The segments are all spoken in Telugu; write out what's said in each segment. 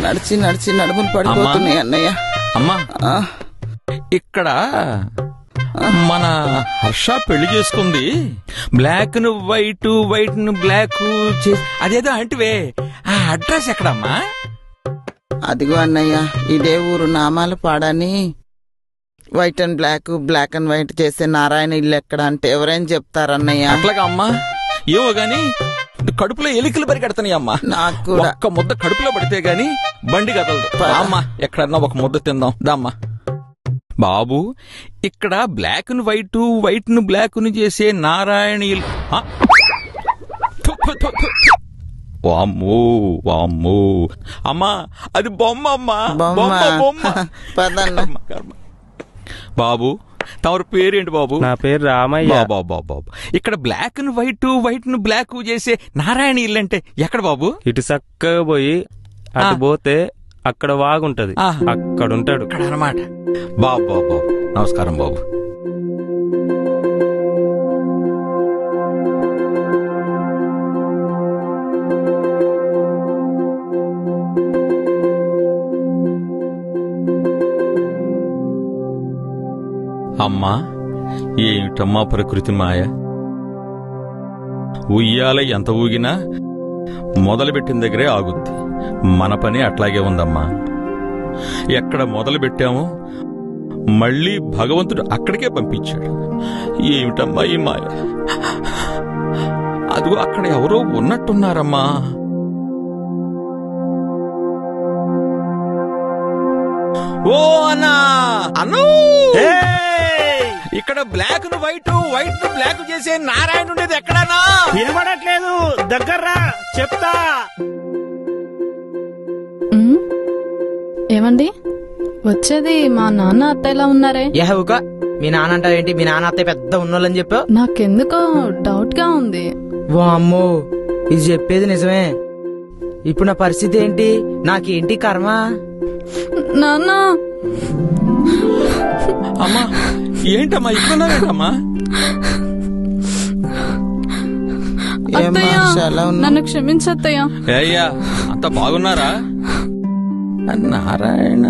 నడిచి నడిచి నడుములు పడిపోతున్నాయి అన్నయ్య. అమ్మా, ఇక్కడ మన హర్ష పెళ్లి చేసుకుంది. బ్లాక్ ను వైట్, వైట్ ను బ్లాక్ అదేదో అంటివే, ఆ అడ్రస్ ఎక్కడమ్మా? అదిగో అన్నయ్య, ఇదే ఊరు నామాల పాడని. White and black, black and white చేసే నారాయణ ఇల్లు ఎక్కడ అంటే ఎవరైనా చెప్తారన్నయ్య. అట్లాగా అమ్మా, ఏమో గాని కడుపులో ఎలికలు పరిగెడతాయి అమ్మా. నాకు ఒక్క ముద్ద కడుపులో పడితే గాని బండి కదలదు. అమ్మా, ఎక్కడన్నా ఒక ముద్ద తిందాం దామ్మా. బాబు, ఇక్కడ బ్లాక్ ను వైట్, వైట్ ను బ్లాక్ ను చేసే నారాయణ ఇల్లు. వామ్మో వామ్మో అమ్మా, అది బొమ్మ అమ్మా, బొమ్మ. బాబు, తమరు పేరేంటి బాబు? నా పేరు రామయ్య. బాబు, ఇక్కడ బ్లాక్ ను వైట్, వైట్ ను బ్లాక్ చేసే నారాయణ ఇల్లు అంటే ఎక్కడ బాబు? ఇటు చక్కగా పోయి అటు పోతే అక్కడ వాగుంటది, అక్కడుంటాడు అన్నమాట. బాబు, నమస్కారం బాబు. అమ్మా, ఏమిటమ్మా ప్రకృతి మాయ. ఉయ్యాల ఎంత ఊగినా మొదలుపెట్టిన దగ్గరే ఆగుద్ది. మన పని అట్లాగే ఉందమ్మా. ఎక్కడ మొదలు పెట్టామో మళ్ళీ భగవంతుడు అక్కడికే పంపించాడు. ఏమిటమ్మా ఈ మాయ. అదిగో అక్కడ ఎవరో ఉన్నట్టున్నారమ్మా. ఓ అన్నా, అన్నూ, ఇక్కడ బ్లాక్ ను వైట్, వైట్ ను బ్లాక్ చేసే నారాయణ ఉండేది ఎక్కడనా? వినబడట్లేదు, దగ్గర్రా చెప్తా. ఏమండి, వచ్చేది మా నాన్న అత్తయ్యలా ఉన్నారే. యహుక, మీ నాన్న అంటావేంటి? మీ నాన్న అత్తయ్య పెద్ద ఉన్నోళ్ళని చెప్పావు. నాకెందుకో డౌట్ గా ఉంది. వామ్మో, ఇది చెప్పేది నిజమే. ఇప్పుడు నా పరిస్థితి ఏంటి? నాకేంటి కర్మ? నాన్న. అమ్మా, ఏంటమ్మా ఇస్తున్నావేంటమ్మా? నన్ను క్షమించత్తయ్యా. అయ్యా, అంత బాగున్నారా? నారాయణ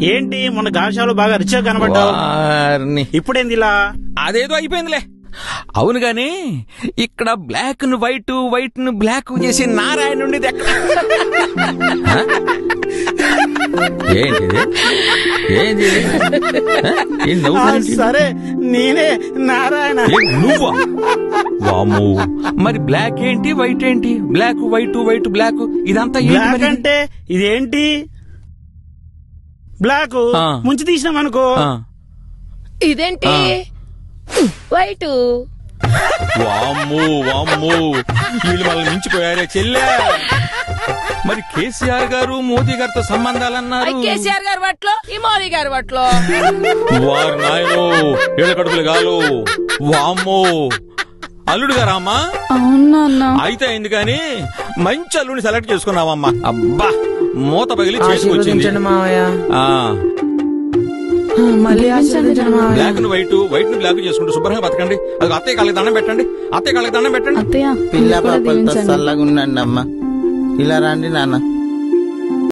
ఏంటి మొన్న గాషాలు బాగా రిచ్గా కనబడ్డావు, ఇప్పుడేంది ఇలా? అదేదో అయిపోయిందిలే. అవును గాని ఇక్కడ బ్లాక్ ను వైట్, వైట్ ను బ్లాక్ చేసి నారాయణ ఉండేది ఎక్కడ? ఏంటి సరే, నేనే నారాయణ. నువ్వా? వాము, మరి బ్లాక్ ఏంటి, వైట్ ఏంటి? బ్లాక్ వైట్, వైట్ బ్లాక్, ఇదంతా బ్లాక్ అంటే ఇదేంటి? బ్లాక్ ముంచి తీసినాం అనుకో. ఇదేంటి వైట్? వామ్మో వామ్మో, వీళ్ళు మనల్ని మించిపోయారే చెల్లె. మరి కేసీఆర్ గారు మోదీ గారితో సంబంధాలన్నారు. కేసీఆర్ గారి బట్లో, ఈ మోదీ గారి బట్లో. వారు నాయనో, ఏళ్ళ కడుపులు గాలు. వామ్మో, అల్లుడు గారామ్మా? అవునా? అయితే అయింది కానీ మంచి అల్లుడిని సెలెక్ట్ చేసుకున్నావమ్మా. అబ్బా, మూత పగిలి చేసుకొచ్చింది. బ్లాక్ ను వైట్, వైట్ ను బ్లాక్ చేసుకుంటూ శుభ్రంగా బతకండి. అది అత్తయ్య కాళ్ళకి దండం పెట్టండి, అత్తయ్య కాళ్ళకి దండం పెట్టండి. పిల్ల పాపలతో చల్లగా ఉండండి అమ్మా. ఇలా రండి నాన్న.